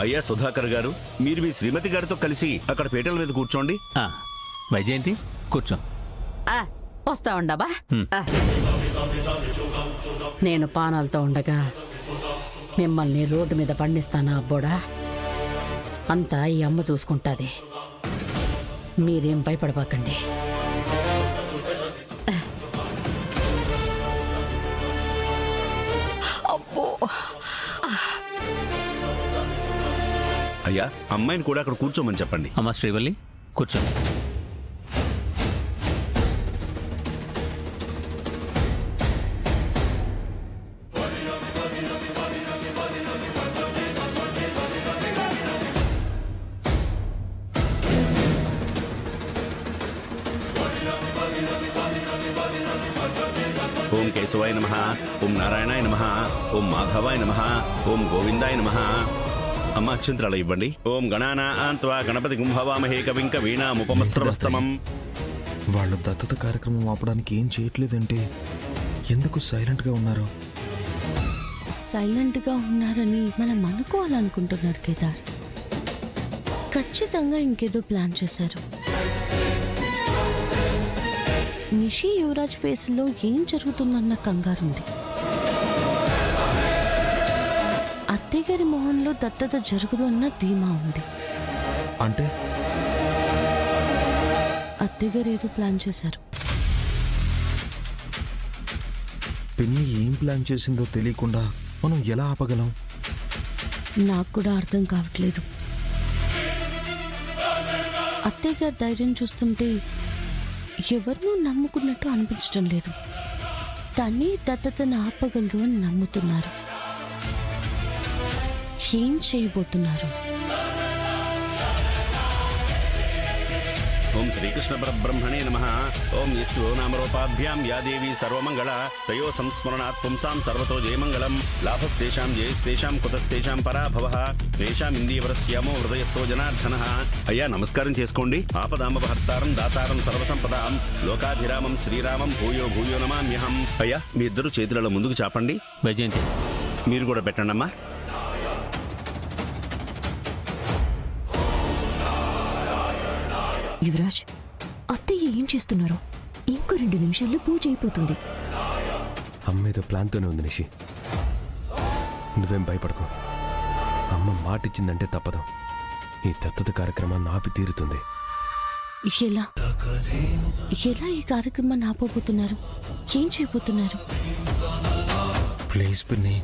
అయ్యా సుధాకర్ గారు, మీరు మీ శ్రీమతి గారితో కలిసి అక్కడ పీటల మీద కూర్చోండి. వైజయంతి కూర్చో. వస్తా ఉండబా. నేను పానాలతో ఉండగా మిమ్మల్ని రోడ్డు మీద పండిస్తానా అబ్బోడా? అంతా ఈ అమ్మ చూసుకుంటాది, మీరేం భయపడబాకండి. అబ్బో, అయ్యా అమ్మాయిని కూడా అక్కడ కూర్చోమని చెప్పండి. అమ్మా శ్రీవల్లి కూర్చో. ఓం కేశవాయ నమః, ఓం నారాయణాయ నమః, ఓం మాధవాయ నమః, ఓం గోవిందాయ నమః. అమ్మ అక్షంత్రాలు ఇవ్వండి. ఓం గణానాం త్వా గణపతి గుంభవామహే కవిం కవీనాముపమస్రవస్తమం. వాళ్ళు దత్తత కార్యక్రమం ఆపడానికి ఏం చేయట్లేదంటే ఎందుకు సైలెంట్ గా ఉన్నారు? సైలెంట్ గా ఉన్నారని మనం అనుకోవాలనుకుంటున్నారు కేదార్. ఖచ్చితంగా ఇంకేదో ప్లాన్ చేశారు. నిషి యువరాజ్ ఫేస్ లో ఏం జరుగుతుందన్న కంగారుంది. అత్తయ్య గారి మొహంలో దత్తత జరగదు అన్న ధీమా ఉంది. అంటే అత్తయ్య గారు ఏదో ప్లాన్ చేశారు. పిన్ని ఏం ప్లాన్ చేసిందో తెలియకుండా మనం ఎలా ఆపగలం? నాకు కూడా అర్థం కావట్లేదు. అత్తయ్య గారి ధైర్యం చూస్తుంటే ఎవరినూ నమ్ముకున్నట్టు అనిపించడం లేదు. తనే దత్తతను ఆపగలరు అని నమ్ముతున్నారు. ఏం చేయబోతున్నారు? ఓం శ్రీకృష్ణ పరబ్రహ్మణే నమః. ఓం యస్యో నామరూపాభ్యాం యా దేవీ సర్వమంగళ తయో సంస్మరణాత్ పుంసాం సర్వతో జయమంగళం. లాభస్తేషాం జయస్తేషాం కుతస్తేషాం పరాభవః తేషాం ఇందీవరస్యామో హృదయస్థో జనార్దనః. అయ్యా నమస్కారం చేసుకోండి. ఆపదామపహర్తారం దాతారం సర్వసంపదాం లోకాభిరామం శ్రీరామం భూయో భూయో నమామ్యహం. అయ్యా మీ ఇద్దరు చేతులలో ముందుకు చాపండి. వైజయంతి మీరు కూడా పెట్టండి అమ్మా. యువరాజ్, అత్తయ్య ఏం చేస్తున్నారు? ఇంకో 2 నిమిషాల్లో పూజ అయిపోతుంది. అమ్మేదో ప్లాన్తోనే ఉంది నిషి, నువ్వేం భయపడకు. అమ్మ మాటిచ్చిందంటే తప్పదు. ఈ దత్తత కార్యక్రమాన్ని ఆపి తీరుతుంది. ఎలా ఎలా ఈ కార్యక్రమాన్ని ఆపబోతున్నారు? ఏం చేయబోతున్నారు? ప్లీజ్ పిన్ని,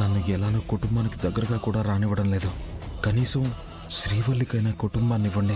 నన్ను ఎలానో కుటుంబానికి దగ్గరగా కూడా రానివ్వడం లేదు. కనీసం శ్రీవల్లికైనా కుటుంబాన్ని ఇవ్వండి.